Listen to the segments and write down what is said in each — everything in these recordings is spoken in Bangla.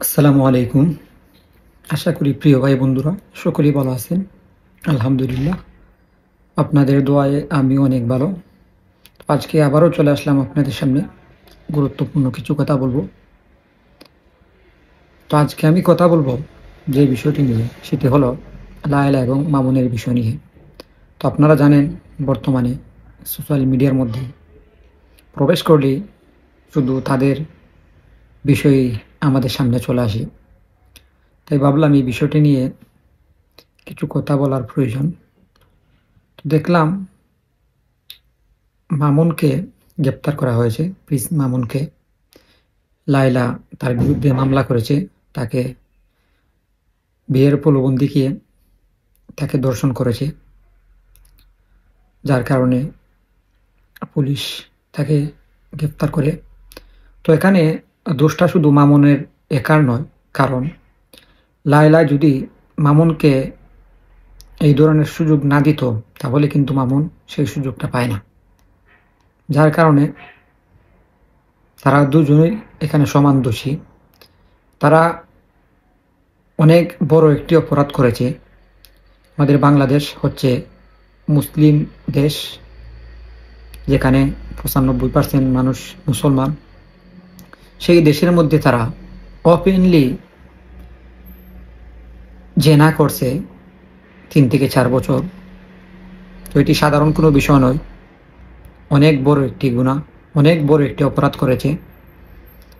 আসসালামু আলাইকুম। আশা করি প্রিয় ভাই বন্ধুরা সকলেই ভালো আছেন। আলহামদুলিল্লাহ। আপনাদের দোয়ায় আমি অনেক ভালো। আজকে আবারও চলে আসলাম আপনাদের সামনে। গুরুত্বপূর্ণ কিছু কথা বলবো। তো আজকে আমি কথা বলবো যে বিষয়টি নিয়ে, সেটি হলো লায়লা এবং মামুনের বিষয় নিয়ে। তো আপনারা জানেন, বর্তমানে সোশ্যাল মিডিয়ার মধ্যে প্রবেশ করলেই শুধু তাদের বিষয়ই আমাদের সামনে চলে আসে। তাই ভাবলাম এই বিষয়টি নিয়ে কিছু কথা বলার প্রয়োজন। তো দেখলাম মামুনকে গ্রেপ্তার করা হয়েছে। প্রিন্স মামুনকে লায়লা তার বিরুদ্ধে মামলা করেছে। তাকে বিয়ের প্রলোভন দেখিয়ে তাকে ধর্ষণ করেছে, যার কারণে পুলিশ তাকে গ্রেপ্তার করে। তো এখানে দোষটা শুধু মামুনের একার নয়, কারণ লায়লা যদি মামুনকে এই ধরনের সুযোগ না দিত, তাহলে কিন্তু মামুন সেই সুযোগটা পায় না। যার কারণে তারা দুজনেই এখানে সমান দোষী। তারা অনেক বড় একটি অপরাধ করেছে। আমাদের বাংলাদেশ হচ্ছে মুসলিম দেশ, যেখানে ৯৫% মানুষ মুসলমান। সেই দেশের মধ্যে তারা ওপেনলি জেনা করছে ৩ থেকে ৪ বছর। তো এটি সাধারণ কোনো বিষয় নয়, অনেক বড় একটি গুনাহ, অনেক বড় একটি অপরাধ করেছে।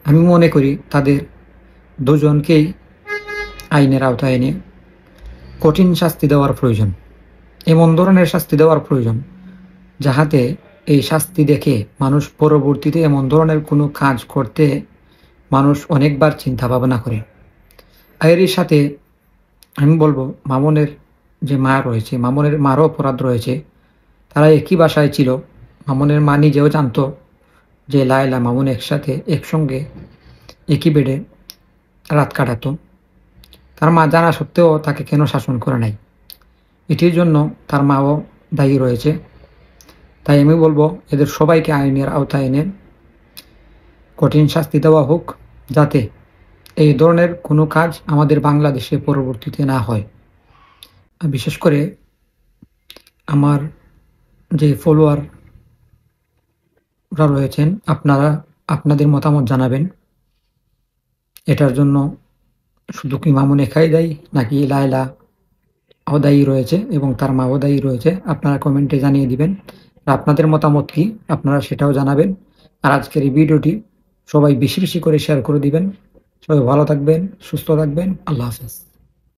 আমি মনে করি তাদের দুজনকেই আইনের আওতায় এনে কঠিন শাস্তি দেওয়ার প্রয়োজন, এমন ধরনের শাস্তি দেওয়ার প্রয়োজন যাহাতে এই শাস্তি দেখে মানুষ পরবর্তীতে এমন ধরনের কোনো কাজ করতে মানুষ অনেকবার চিন্তা ভাবনা করে। এরই সাথে আমি বলবো, মামুনের যে মা রয়েছে, মামুনের মারও অপরাধ রয়েছে। তারা একই বাসায় ছিল। মামুনের মা নিজেও জানতো যে লায়লা মামুন একসঙ্গে একই বেডে রাত কাটাতো। তার মা জানা সত্ত্বেও তাকে কেন শাসন করে নাই, এটির জন্য তার মাও দায়ী রয়েছে। তাই আমি বলবো, এদের সবাইকে আইনের আওতায় এনে কঠিন শাস্তি দেওয়া হোক, যাতে এই ধরনের কোনো কাজ আমাদের বাংলাদেশে পরবর্তীতে না হয়। বিশেষ করে আমার যে ফলোয়াররা রয়েছেন, আপনারা আপনাদের মতামত জানাবেন। এটার জন্য শুধু কি মামুন একাই দায়ী, নাকি লায়লা দায়ী রয়েছে এবং তার মাও দায়ী রয়েছে? আপনারা কমেন্টে জানিয়ে দিবেন। আর আপনাদের মতামত কি, আপনারা সেটাও জানাবেন। আর আজকের এই ভিডিওটি সবাই বেশি বেশি করে শেয়ার করে দিবেন। সবাই ভালো থাকবেন, সুস্থ থাকবেন। আল্লাহ হাফেজ।